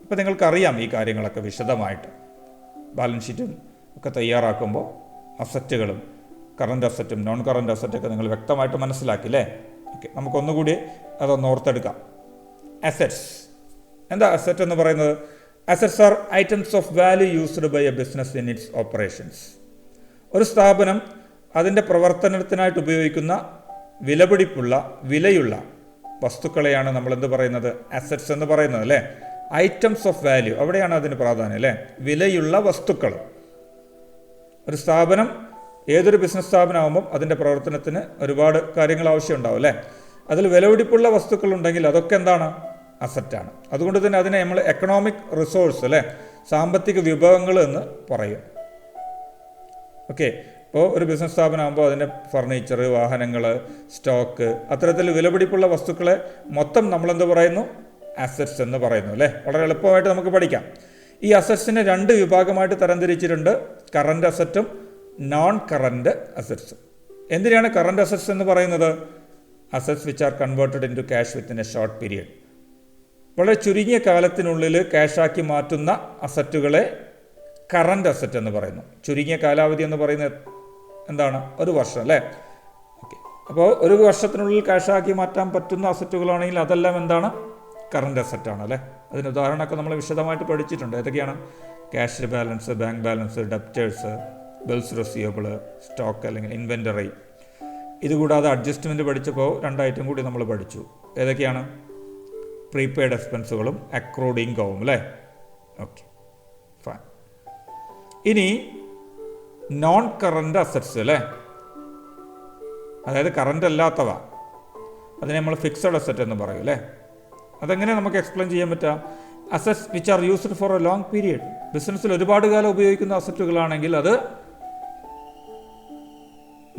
ഇപ്പോൾ നിങ്ങൾക്കറിയാം ഈ കാര്യങ്ങളൊക്കെ വിശദമായിട്ട്. ബാലൻസ് ഷീറ്റും ഒക്കെ തയ്യാറാക്കുമ്പോൾ അസറ്റുകളും കറണ്ട് അസറ്റും നോൺ കറണ്ട് അസറ്റൊക്കെ നിങ്ങൾ വ്യക്തമായിട്ട് മനസ്സിലാക്കി അല്ലേ. ഓക്കെ, നമുക്കൊന്നുകൂടി അതൊന്ന് ഓർത്തെടുക്കാം. അസറ്റ്സ്, എന്താ അസറ്റ് എന്ന് പറയുന്നത്? Assets are items of value used by a business in its operations. ഒരു സ്ഥാപനം അതിൻ്റെ പ്രവർത്തനത്തിനായിട്ട് ഉപയോഗിക്കുന്ന വിലയുള്ള വസ്തുക്കളെയാണ് നമ്മൾ എന്ത് പറയുന്നത്? അസറ്റ്സ് എന്ന് പറയുന്നത് അല്ലേ. ഐറ്റംസ് ഓഫ് വാല്യൂ, അവിടെയാണ് അതിന് പ്രാധാന്യം അല്ലേ. വിലയുള്ള വസ്തുക്കൾ. ഒരു സ്ഥാപനം, ഏതൊരു ബിസിനസ് സ്ഥാപനമാകുമ്പം അതിൻ്റെ പ്രവർത്തനത്തിന് ഒരുപാട് കാര്യങ്ങൾ ആവശ്യമുണ്ടാവും അല്ലേ. അതിൽ വിലപിടിപ്പുള്ള വസ്തുക്കൾ ഉണ്ടെങ്കിൽ അതൊക്കെ എന്താണ്? അസറ്റാണ്. അതുകൊണ്ട് തന്നെ അതിനെ നമ്മൾ എക്കണോമിക് റിസോഴ്സ് അല്ലേ, സാമ്പത്തിക വിഭവങ്ങൾ എന്ന് പറയും. ഓക്കെ, ഇപ്പോൾ ഒരു ബിസിനസ് സ്ഥാപനമാകുമ്പോൾ അതിൻ്റെ ഫർണിച്ചർ, വാഹനങ്ങൾ, സ്റ്റോക്ക്, അത്തരത്തിൽ വിലപിടിപ്പുള്ള വസ്തുക്കളെ മൊത്തം നമ്മളെന്ത് പറയുന്നു? അസറ്റ്സ് എന്ന് പറയുന്നു അല്ലേ. വളരെ എളുപ്പമായിട്ട് നമുക്ക് പഠിക്കാം. ഈ അസറ്റ്സിനെ 2 വിഭാഗമായിട്ട് തരംതിരിച്ചിട്ടുണ്ട്, കറണ്ട് അസറ്റും നോൺ കറണ്ട് അസറ്റ്സും. എന്തിനാണ് കറണ്ട് അസറ്റ്സ് എന്ന് പറയുന്നത്? Assets which are converted into cash within a short period. വളരെ ചുരുങ്ങിയ കാലത്തിനുള്ളിൽ ക്യാഷാക്കി മാറ്റുന്ന അസറ്റുകളെ കറണ്ട് അസറ്റ് എന്ന് പറയുന്നു. ചുരുങ്ങിയ കാലാവധി എന്ന് പറയുന്നത് എന്താണ്? 1 വർഷം അല്ലേ. ഓക്കെ, അപ്പോൾ 1 വർഷത്തിനുള്ളിൽ ക്യാഷാക്കി മാറ്റാൻ പറ്റുന്ന അസറ്റുകളാണെങ്കിൽ അതെല്ലാം എന്താണ്? കറണ്ട് അസറ്റാണ് അല്ലേ. അതിന് ഉദാഹരണമൊക്കെ നമ്മൾ വിശദമായിട്ട് പഠിച്ചിട്ടുണ്ട്. ഏതൊക്കെയാണ്? Cash balance, bank balance, debtors, bills receivable, stock അല്ലെങ്കിൽ ഇൻവെൻ്ററി. ഇതുകൂടാതെ അഡ്ജസ്റ്റ്മെൻറ്റ് പഠിച്ചപ്പോൾ 2 ഐറ്റം കൂടി നമ്മൾ പഠിച്ചു. ഏതൊക്കെയാണ്? പ്രീപെയ്ഡ് എക്സ്പെൻസുകളും അക്രൂഡ് ഇൻകവും അല്ലേ. Okay, fine. ഇനി നോൺ കറണ്ട് അസറ്റ്സ് അല്ലേ, അതായത് കറണ്ട് അല്ലാത്തവ, അതിനെ നമ്മൾ ഫിക്സഡ് അസറ്റ് എന്ന് പറയും അല്ലേ. അതെങ്ങനെ നമുക്ക് എക്സ്പ്ലെയിൻ ചെയ്യാൻ പറ്റുക? Assets which are used for A long period. ബിസിനസ്സിൽ ഒരുപാട് കാലം ഉപയോഗിക്കുന്ന അസറ്റുകളാണെങ്കിൽ അത്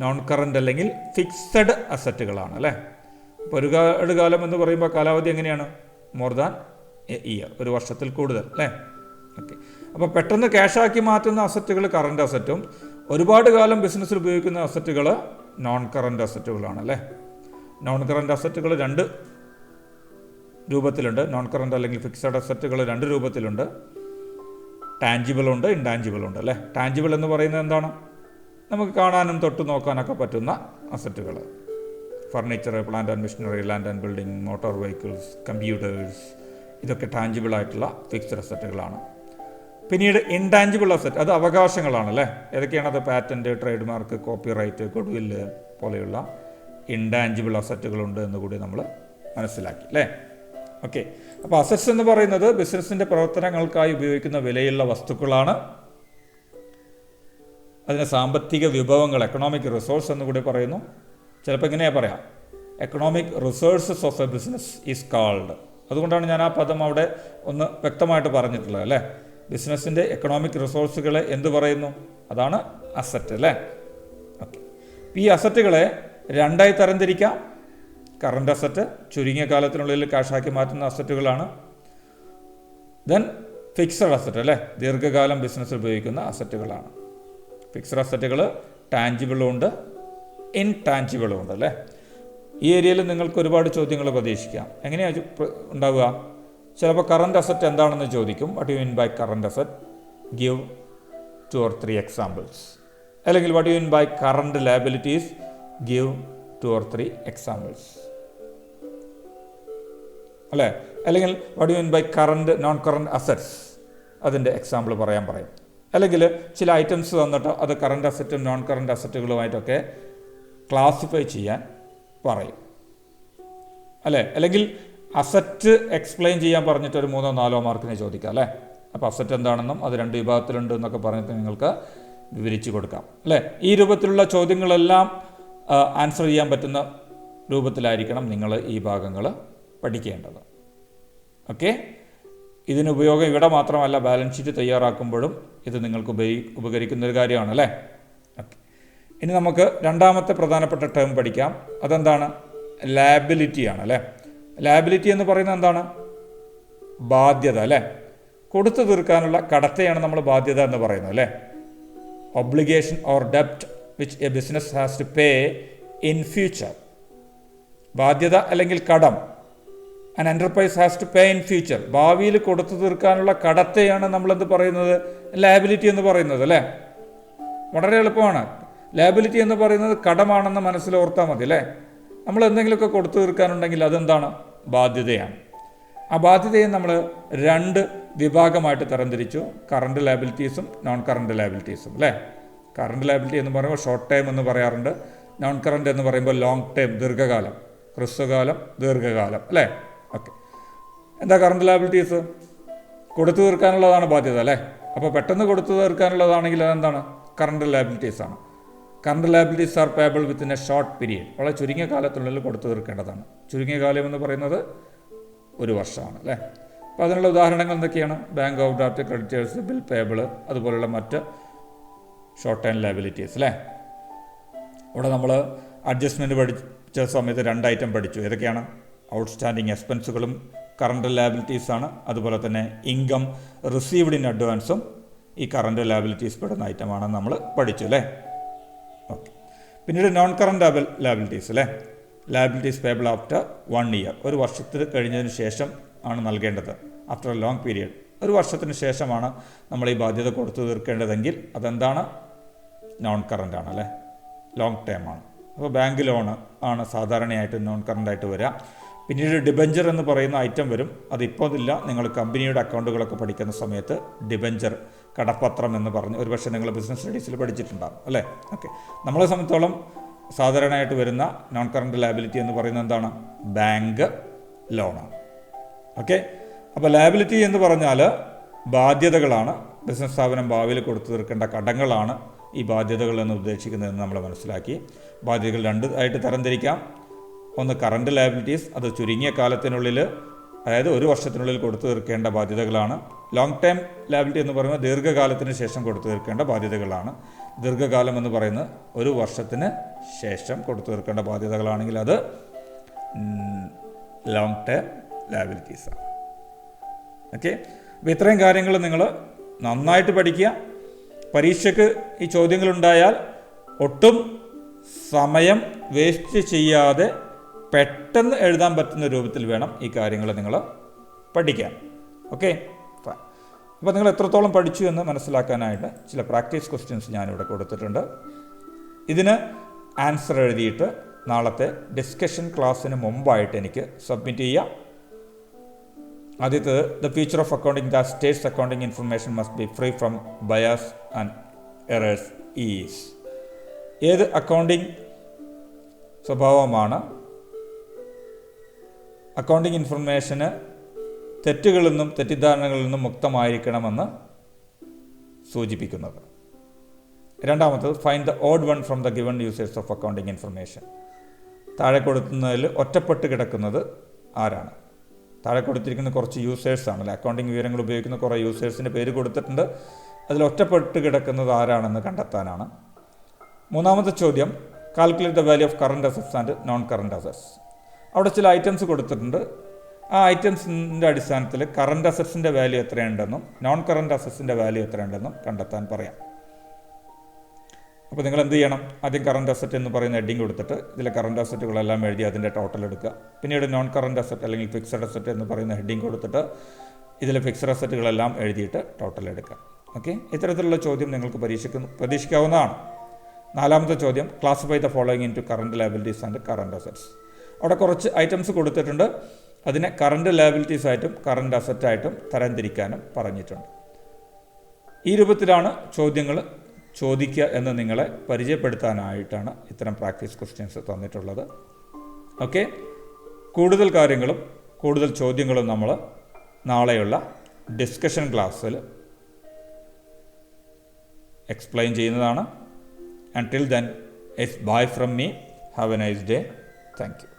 നോൺ കറണ്ട് അല്ലെങ്കിൽ ഫിക്സഡ് അസറ്റുകളാണ് അല്ലേ. അപ്പോൾ ഒരുപാട് കാലം എന്ന് പറയുമ്പോൾ കാലാവധി എങ്ങനെയാണ്? മോർ ദാൻ എ ഇയർ, ഒരു വർഷത്തിൽ കൂടുതൽ അല്ലേ. ഓക്കെ, അപ്പോൾ പെട്ടെന്ന് ക്യാഷാക്കി മാറ്റുന്ന അസറ്റുകൾ കറണ്ട് അസറ്റും ഒരുപാട് കാലം ബിസിനസ്സിൽ ഉപയോഗിക്കുന്ന അസറ്റുകൾ നോൺ കറണ്ട് അസറ്റുകളാണ് അല്ലേ. നോൺ കറണ്ട് അസറ്റുകൾ രണ്ട് രൂപത്തിലുണ്ട്. നോൺ കറണ്ട് അല്ലെങ്കിൽ ഫിക്സഡ് അസറ്റുകൾ രണ്ട് രൂപത്തിലുണ്ട്. ടാഞ്ചിബിൾ ഉണ്ട്, ഇൻടാഞ്ചിബിൾ ഉണ്ട് അല്ലേ. ടാഞ്ചിബിൾ എന്ന് പറയുന്നത് എന്താണ്? നമുക്ക് കാണാനും തൊട്ട് നോക്കാനൊക്കെ പറ്റുന്ന അസറ്റുകൾ. Furniture, plant and machinery, land and building, motor vehicles, computers, ഇതൊക്കെ ടാഞ്ചിബിൾ ആയിട്ടുള്ള ഫിക്സഡ് അസറ്റുകളാണ്. പിന്നീട് ഇൻടാഞ്ചിബിൾ അസറ്റ്, അത് അവകാശങ്ങളാണ് അല്ലേ. ഏതൊക്കെയാണ് അത്? Patent, trademark, copyright, goodwill പോലെയുള്ള ഇൻടാഞ്ചിബിൾ അസറ്റുകളുണ്ട് എന്ന് കൂടി നമ്മൾ മനസ്സിലാക്കി അല്ലേ. ഓക്കെ, അപ്പോൾ അസറ്റ്സ് എന്ന് പറയുന്നത് ബിസിനസ്സിൻ്റെ പ്രവർത്തനങ്ങൾക്കായി ഉപയോഗിക്കുന്ന വിലയുള്ള വസ്തുക്കളാണ്. അതിന് സാമ്പത്തിക വിഭവങ്ങൾ, എക്കണോമിക് റിസോഴ്സ് എന്ന് കൂടി പറയുന്നു. ചിലപ്പോൾ ഇങ്ങനെയാ പറയാം, economic resources of A business is called. അതുകൊണ്ടാണ് ഞാൻ ആ പദം അവിടെ ഒന്ന് വ്യക്തമായിട്ട് പറഞ്ഞിട്ടുള്ളത് അല്ലേ. ബിസിനസ്സിൻ്റെ എക്കണോമിക് റിസോഴ്സുകളെ എന്ത് പറയുന്നു? അതാണ് അസറ്റ് അല്ലേ. ഓക്കെ, ഈ അസറ്റുകളെ രണ്ടായി തരംതിരിക്കാം. കറണ്ട് അസറ്റ്, ചുരുങ്ങിയ കാലത്തിനുള്ളിൽ കാശാക്കി മാറ്റുന്ന അസറ്റുകളാണ്. ദെൻ ഫിക്സഡ് അസറ്റ് അല്ലേ, ദീർഘകാലം ബിസിനസ്സിൽ ഉപയോഗിക്കുന്ന അസറ്റുകളാണ്. ഫിക്സഡ് അസറ്റുകൾ ടാഞ്ചിബിളും ഉണ്ട്, ഇൻടാഞ്ചിബിളും ഉണ്ട് അല്ലേ. ഈ ഏരിയയിൽ നിങ്ങൾക്ക് ഒരുപാട് ചോദ്യങ്ങൾ പ്രതീക്ഷിക്കാം. എങ്ങനെയാണ് ഉണ്ടാവുക? ചിലപ്പോൾ കറണ്ട് അസറ്റ് എന്താണെന്ന് ചോദിക്കും. What you mean by current asset? Give 2 or 3 examples. അല്ലെങ്കിൽ what you mean by current liabilities? Give 2 or 3 examples അല്ലേ. അല്ലെങ്കിൽ what you mean by current non current assets? അതിൻ്റെ എക്സാമ്പിൾ പറയും. അല്ലെങ്കിൽ ചില ഐറ്റംസ് തന്നിട്ട് അത് കറണ്ട് അസറ്റും നോൺ കറണ്ട് അസറ്റുകളുമായിട്ടൊക്കെ ക്ലാസിഫൈ ചെയ്യാൻ പറയും അല്ലേ. അല്ലെങ്കിൽ അസറ്റ് എക്സ്പ്ലെയിൻ ചെയ്യാൻ പറഞ്ഞിട്ട് ഒരു 3 or 4 മാർക്കിന് ചോദിക്കാം അല്ലേ. അപ്പോൾ അസറ്റ് എന്താണെന്നും അത് 2 വിഭാഗത്തിലുണ്ട് എന്നൊക്കെ പറഞ്ഞിട്ട് നിങ്ങൾക്ക് വിവരിച്ചു കൊടുക്കാം അല്ലേ. ഈ രൂപത്തിലുള്ള ചോദ്യങ്ങളെല്ലാം ആൻസർ ചെയ്യാൻ പറ്റുന്ന രൂപത്തിലായിരിക്കണം നിങ്ങൾ ഈ ഭാഗങ്ങൾ പഠിക്കേണ്ടത്. ഓക്കെ, ഇതിന് ഉപയോഗം ഇവിടെ മാത്രമല്ല, ബാലൻസ് ഷീറ്റ് തയ്യാറാക്കുമ്പോഴും ഇത് നിങ്ങൾക്ക് ഉപകരിക്കുന്നൊരു കാര്യമാണ് അല്ലേ. ഓക്കെ, ഇനി നമുക്ക് രണ്ടാമത്തെ പ്രധാനപ്പെട്ട ടേം പഠിക്കാം. അതെന്താണ്? ലയബിലിറ്റിയാണ് അല്ലേ. ലയബിലിറ്റി എന്ന് പറയുന്നത് എന്താണ്? ബാധ്യത അല്ലേ. കൊടുത്തു തീർക്കാനുള്ള കടത്തെയാണ് നമ്മൾ ബാധ്യത എന്ന് പറയുന്നത് അല്ലേ. ഒബ്ലിഗേഷൻ ഓർ ഡെപ്റ്റ് which a business has to pay in future. ബാധ്യത അല്ലെങ്കിൽ കടം an enterprise has to pay in future. ഭാവിയിൽ കൊടുത്തു തീർക്കാനുള്ള കടത്തെയാണ് നമ്മളെന്ത് പറയുന്നത്? ലയബിലിറ്റി എന്ന് പറയുന്നത് അല്ലേ. വളരെ എളുപ്പമാണ്. ലയബിലിറ്റി എന്ന് പറയുന്നത് കടമാണെന്ന് മനസ്സിലോർത്താൽ മതി അല്ലേ. നമ്മൾ എന്തെങ്കിലുമൊക്കെ കൊടുത്തു തീർക്കാനുണ്ടെങ്കിൽ അതെന്താണ്? ബാധ്യതയാണ്. ആ ബാധ്യതയെ നമ്മൾ 2 വിഭാഗമായിട്ട് തരംതിരിച്ചു. കറണ്ട് ലയബിലിറ്റീസും നോൺ കറണ്ട് ലയബിലിറ്റീസും അല്ലേ. കറണ്ട് ലയബിലിറ്റി എന്ന് പറയുമ്പോൾ ഷോർട്ട് ടൈം എന്ന് പറയാറുണ്ട്. നോൺ കറണ്ട് എന്ന് പറയുമ്പോൾ ലോങ് ടൈം, ദീർഘകാലം, ഹ്രസ്വകാലം, ദീർഘകാലം അല്ലേ. ഓക്കെ, എന്താ കറണ്ട് ലയബിലിറ്റീസ്? കൊടുത്തു തീർക്കാനുള്ളതാണ് ബാധ്യത അല്ലേ. അപ്പോൾ പെട്ടെന്ന് കൊടുത്തു തീർക്കാനുള്ളതാണെങ്കിൽ അതെന്താണ്? കറണ്ട് ലയബിലിറ്റീസ് ആണ്. Current liabilities R payable within a short period. വളരെ ചുരുങ്ങിയ കാലത്തിനുള്ളിൽ കൊടുത്തു തീർക്കേണ്ടതാണ്. ചുരുങ്ങിയ കാലം എന്ന് പറയുന്നത് 1 വർഷമാണ് അല്ലേ. അപ്പോൾ അതിനുള്ള ഉദാഹരണങ്ങൾ എന്തൊക്കെയാണ്? Bank over draft, creditors, bill payable, അതുപോലുള്ള മറ്റ് ഷോർട്ട് ടൈം ലയബിലിറ്റീസ് അല്ലേ. ഇവിടെ നമ്മൾ അഡ്ജസ്റ്റ്മെൻറ്റ് പഠിച്ച സമയത്ത് 2 ഐറ്റം പഠിച്ചു. ഏതൊക്കെയാണ്? ഔട്ട്സ്റ്റാൻഡിങ് എക്സ്പെൻസുകളും കറണ്ട് ലയബിലിറ്റീസാണ്. അതുപോലെ തന്നെ ഇൻകം റിസീവ്ഡ് ഇൻ അഡ്വാൻസും ഈ കറണ്ട് ലയബിലിറ്റീസ് പെടുന്ന ഐറ്റമാണെന്ന് നമ്മൾ പഠിച്ചു അല്ലേ. ഓക്കെ, പിന്നീട് നോൺ കറണ്ട് ലയബിലിറ്റീസ് അല്ലേ. Liabilities payable after 1 year. 1 വർഷത്തിൽ കഴിഞ്ഞതിന് ശേഷം ആണ് നൽകേണ്ടത്. ആഫ്റ്റർ എ ലോങ് പീരിയഡ്, 1 വർഷത്തിന് ശേഷമാണ് നമ്മൾ ഈ ബാധ്യത കൊടുത്തു തീർക്കേണ്ടതെങ്കിൽ അതെന്താണ്? നോൺ കറണ്ട് ആണ് അല്ലേ, ലോങ് ടേം ആണ്. അപ്പോൾ ബാങ്ക് ലോൺ ആണ് സാധാരണയായിട്ട് നോൺ കറണ്ടായിട്ട് വരിക. പിന്നീട് ഡിബഞ്ചർ എന്ന് പറയുന്ന ഐറ്റം വരും. അതിപ്പോൾ ഇല്ല. നിങ്ങൾ കമ്പനിയുടെ അക്കൗണ്ടുകളൊക്കെ പഠിക്കുന്ന സമയത്ത് ഡിബഞ്ചർ, കടപ്പത്രം എന്ന് പറഞ്ഞ് ഒരുപക്ഷെ നിങ്ങൾ ബിസിനസ് സ്റ്റഡീസിൽ പഠിച്ചിട്ടുണ്ടാകും അല്ലേ. ഓക്കെ, നമ്മളെ സംബന്ധിച്ചോളം സാധാരണയായിട്ട് വരുന്ന നോൺ കറണ്ട് ലയബിലിറ്റി എന്ന് പറയുന്നത് എന്താണ്? ബാങ്ക് ലോണാണ്. ഓക്കെ, അപ്പോൾ ലയബിലിറ്റി എന്ന് പറഞ്ഞാൽ ബാധ്യതകളാണ്. ബിസിനസ് സ്ഥാപനം ഭാവിയിൽ കൊടുത്തു തീർക്കേണ്ട കടങ്ങളാണ് ഈ ബാധ്യതകൾ എന്ന് ഉദ്ദേശിക്കുന്നതെന്ന് നമ്മൾ മനസ്സിലാക്കി. ബാധ്യതകൾ 2 ആയിട്ട് തരംതിരിക്കാം. ഒന്ന് കറണ്ട് ലയബിലിറ്റീസ്, അത് ചുരുങ്ങിയ കാലത്തിനുള്ളിൽ, അതായത് 1 വർഷത്തിനുള്ളിൽ കൊടുത്തു തീർക്കേണ്ട ബാധ്യതകളാണ്. ലോങ് ടൈം ലയബിലിറ്റി എന്ന് പറയുമ്പോൾ ദീർഘകാലത്തിന് ശേഷം കൊടുത്തു തീർക്കേണ്ട ബാധ്യതകളാണ്. ദീർഘകാലം എന്ന് പറയുന്നത് 1 വർഷത്തിന് ശേഷം കൊടുത്തു തീർക്കേണ്ട ബാധ്യതകളാണെങ്കിൽ അത് ലോങ് ടൈം ലയബിലിറ്റീസാണ്. ഓക്കെ, അപ്പോൾ ഇത്രയും കാര്യങ്ങൾ നിങ്ങൾ നന്നായിട്ട് പഠിക്കുക. പരീക്ഷയ്ക്ക് ഈ ചോദ്യങ്ങളുണ്ടായാൽ ഒട്ടും സമയം വേസ്റ്റ് ചെയ്യാതെ പെട്ടെന്ന് എഴുതാൻ പറ്റുന്ന രൂപത്തിൽ വേണം ഈ കാര്യങ്ങൾ നിങ്ങൾ പഠിക്കാൻ. ഓക്കെ, അപ്പോൾ നിങ്ങൾ എത്രത്തോളം പഠിച്ചു എന്ന് മനസ്സിലാക്കാനായിട്ട് ചില പ്രാക്ടീസ് ക്വസ്റ്റ്യൻസ് ഞാനിവിടെ കൊടുത്തിട്ടുണ്ട്. ഇതിന് ആൻസർ എഴുതിയിട്ട് നാളത്തെ ഡിസ്കഷൻ ക്ലാസ്സിന് മുമ്പായിട്ട് എനിക്ക് സബ്മിറ്റ് ചെയ്യാം. ആദ്യത്തേത്, the feature of accounting that States accounting information must be free from bias and errors is. ഏത് അക്കൗണ്ടിങ് സ്വഭാവമാണ് അക്കൗണ്ടിങ് ഇൻഫർമേഷന് തെറ്റുകളിൽ നിന്നും തെറ്റിദ്ധാരണകളിൽ നിന്നും മുക്തമായിരിക്കണമെന്ന് സൂചിപ്പിക്കുന്നത്? രണ്ടാമത്തത്, find the odd one from the given users of accounting information. താഴെ കൊടുക്കുന്നതിൽ ഒറ്റപ്പെട്ട് കിടക്കുന്നത് ആരാണ്? താഴെ കൊടുത്തിരിക്കുന്ന കുറച്ച് യൂസേഴ്സാണല്ലേ, അക്കൗണ്ടിങ് വിവരങ്ങൾ ഉപയോഗിക്കുന്ന കുറേ യൂസേഴ്സിൻ്റെ പേര് കൊടുത്തിട്ടുണ്ട്. അതിൽ ഒറ്റപ്പെട്ട് കിടക്കുന്നത് ആരാണെന്ന് കണ്ടെത്താനാണ്. മൂന്നാമത്തെ ചോദ്യം, calculate the value of current assets and non current assets. അവിടെ ചില ഐറ്റംസ് കൊടുത്തിട്ടുണ്ട്. ആ ഐറ്റംസിൻ്റെ അടിസ്ഥാനത്തിൽ കറണ്ട് അസറ്റ്സിൻ്റെ വാല്യൂ എത്രയുണ്ടെന്നും നോൺ കറണ്ട് അസറ്റ്സിൻ്റെ വാല്യൂ എത്രയുണ്ടെന്നും കണ്ടെത്താൻ പറയാം. അപ്പോൾ നിങ്ങൾ എന്ത് ചെയ്യണം? ആദ്യം കറണ്ട് അസറ്റ് എന്ന് പറയുന്ന ഹെഡിങ് കൊടുത്തിട്ട് ഇതിലെ കറണ്ട് അസറ്റുകളെല്ലാം എഴുതി അതിൻ്റെ ടോട്ടൽ എടുക്കുക. പിന്നീട് നോൺ കറണ്ട് അസറ്റ് അല്ലെങ്കിൽ ഫിക്സഡ് അസറ്റ് എന്ന് പറയുന്ന ഹെഡിങ് കൊടുത്തിട്ട് ഇതിലെ ഫിക്സഡ് അസറ്റുകളെല്ലാം എഴുതിയിട്ട് ടോട്ടൽ എടുക്കുക. ഓക്കെ, ഇത്തരത്തിലുള്ള ചോദ്യം നിങ്ങൾക്ക് പ്രതീക്ഷിക്കാവുന്നതാണ്. നാലാമത്തെ ചോദ്യം, classify the following into current liabilities and current assets. അവിടെ കുറച്ച് ഐറ്റംസ് കൊടുത്തിട്ടുണ്ട്. അതിനെ കറണ്ട് ലയബിലിറ്റീസ് ആയിട്ടും കറണ്ട് അസറ്റായിട്ടും തരംതിരിക്കാനും പറഞ്ഞിട്ടുണ്ട്. ഈ രൂപത്തിലാണ് ചോദ്യങ്ങൾ ചോദിക്കുക എന്ന് നിങ്ങളെ പരിചയപ്പെടുത്താനായിട്ടാണ് ഇത്തരം പ്രാക്ടീസ് ക്വസ്റ്റ്യൻസ് തന്നിട്ടുള്ളത്. ഓക്കെ, കൂടുതൽ കാര്യങ്ങളും കൂടുതൽ ചോദ്യങ്ങളും നമ്മൾ നാളെയുള്ള ഡിസ്കഷൻ ക്ലാസ്സിൽ എക്സ്പ്ലെയിൻ ചെയ്യുന്നതാണ്. Until then, it's bye from me. Have a nice day. Thank you.